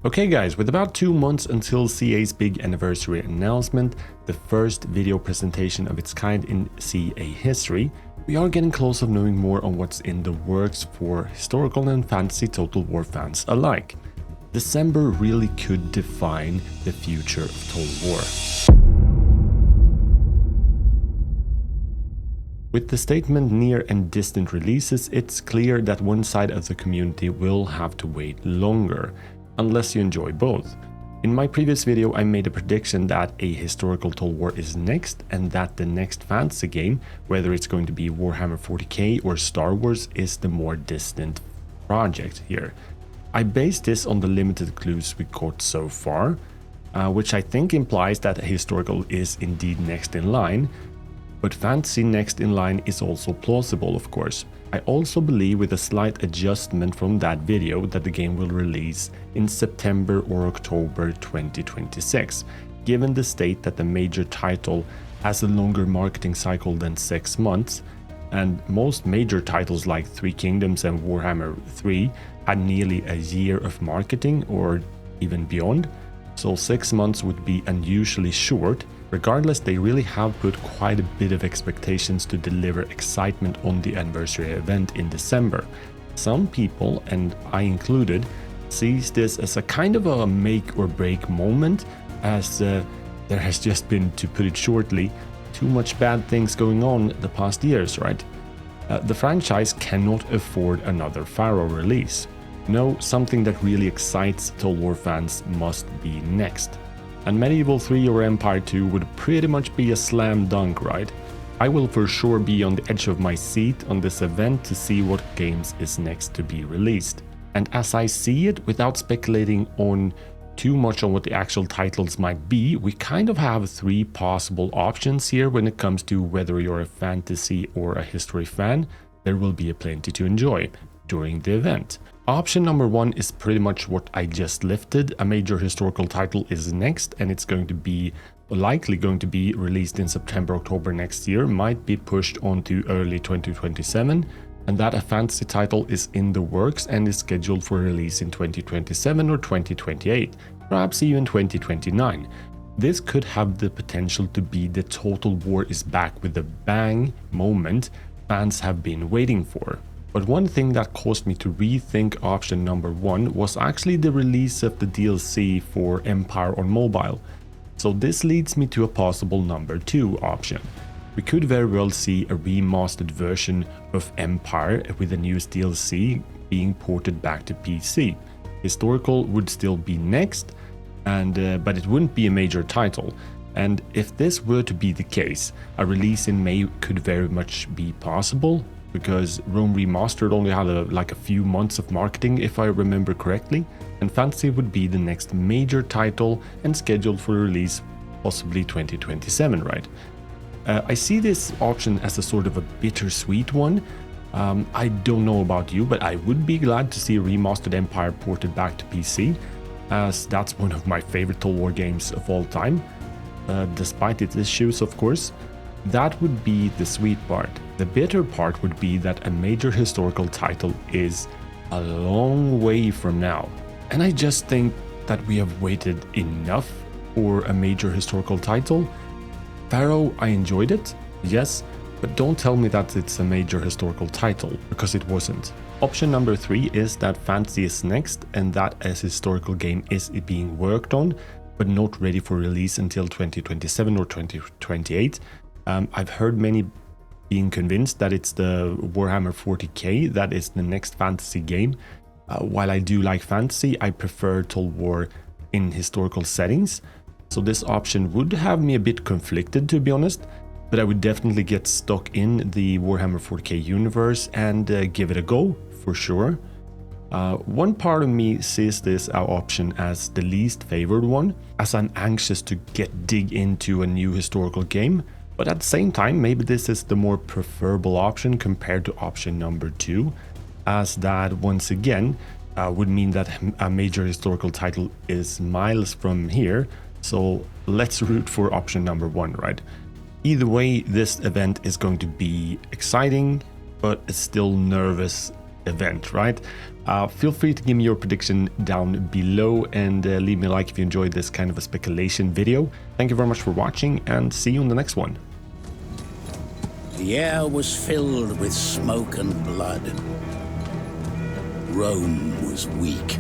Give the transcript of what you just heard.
Okay guys, with about 2 months until CA's big anniversary announcement, the first video presentation of its kind in CA history, we are getting close of knowing more on what's in the works for historical and fantasy Total War fans alike. December really could define the future of Total War. With the statement near and distant releases, it's clear that one side of the community will have to wait longer, unless you enjoy both. In my previous video, I made a prediction that a historical Total War is next, and that the next fantasy game, whether it's going to be Warhammer 40k or Star Wars, is the more distant project here. I based this on the limited clues we got so far, which I think implies that a historical is indeed next in line, but fantasy next in line is also plausible, of course. I also believe, with a slight adjustment from that video, that the game will release in September or October 2026, given the state that the major title has a longer marketing cycle than 6 months, and most major titles like Three Kingdoms and Warhammer 3 had nearly a year of marketing or even beyond, so 6 months would be unusually short. Regardless, they really have put quite a bit of expectations to deliver excitement on the anniversary event in December. Some people, and I included, sees this as a kind of a make or break moment, as there has just been, to put it shortly, too much bad things going on the past years, right? The franchise cannot afford another Pharaoh release. No, something that really excites Total War fans must be next. And Medieval 3 or Empire 2 would pretty much be a slam dunk, right? I will for sure be on the edge of my seat on this event to see what games is next to be released. And as I see it, without speculating on too much on what the actual titles might be, we kind of have 3 possible options here when it comes to whether you're a fantasy or a history fan. There will be plenty to enjoy during the event. Option number 1 is pretty much what I just lifted. A major historical title is next, and it's likely going to be released in September, October next year, might be pushed on to early 2027, and that a fantasy title is in the works and is scheduled for release in 2027 or 2028, perhaps even 2029. This could have the potential to be the Total War is back with a bang moment fans have been waiting for. But one thing that caused me to rethink option number 1 was actually the release of the DLC for Empire on mobile. So this leads me to a possible number 2 option. We could very well see a remastered version of Empire with the newest DLC being ported back to PC. Historical would still be next, but it wouldn't be a major title. And if this were to be the case, a release in May could very much be possible, because Rome Remastered only had a few months of marketing, if I remember correctly, and Fantasy would be the next major title and scheduled for release possibly 2027, right? I see this option as a sort of a bittersweet one. I don't know about you, but I would be glad to see a remastered Empire ported back to PC, as that's one of my favorite Total War games of all time, despite its issues, of course. That would be the sweet part. The bitter part would be that a major historical title is a long way from now. And I just think that we have waited enough for a major historical title. Pharaoh, I enjoyed it, yes, but don't tell me that it's a major historical title, because it wasn't. Option number 3 is that fantasy is next, and that a historical game is being worked on, but not ready for release until 2027 or 2028. I've heard many being convinced that it's the Warhammer 40k that is the next fantasy game. While I do like fantasy, I prefer Total War in historical settings. So this option would have me a bit conflicted, to be honest, but I would definitely get stuck in the Warhammer 40k universe and give it a go, for sure. One part of me sees this option as the least favored one, as I'm anxious to dig into a new historical game. But at the same time, maybe this is the more preferable option compared to option number 2, as that once again would mean that a major historical title is miles from here. So let's root for option number 1, right? Either way, this event is going to be exciting, but it's still nervous event, right? Feel free to give me your prediction down below and leave me a like if you enjoyed this kind of a speculation video. Thank you very much for watching and see you in the next one. The air was filled with smoke and blood. Rome was weak.